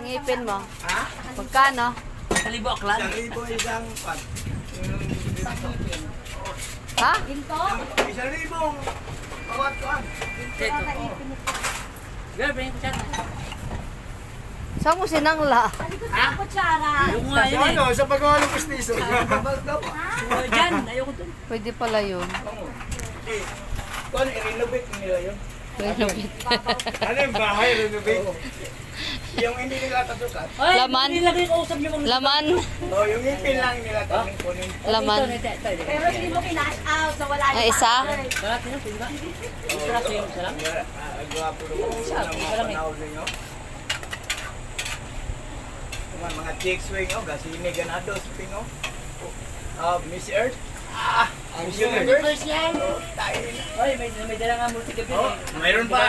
ngipin mo? Ha? Magkano? 1,000 aklan. 1,000 isang pan. Ha? 1,000 bawat kuan. Ito. Girl, bring ko siya. Saan mo sinangla? Yung nga yun eh. Ano, sa paggawa ng pustiso. So, dyan, ayoko dun. Pwede pala yun. Kuan, i-renovate nila yun. Renovate. Ano yung bahay, renovate? Yung hindi nila tasukat. Ay, Laman. nilagay ko usap niyo mga... Laman. O, yung ngipin lang nila kunin. Laman. Pero hindi mo kinash out sa wala Ay, isa? Sarap yun, pwede ba? Sarap yun, sarap. Gwapo rin Siya, ng isa mga lang eh. panahon ninyo. Mga chicks wing, gasini ganado, sping, Miss Earth. Miss Universe. Tayo rin. Oy, may dala nga multi-gabi. Mayroon pa,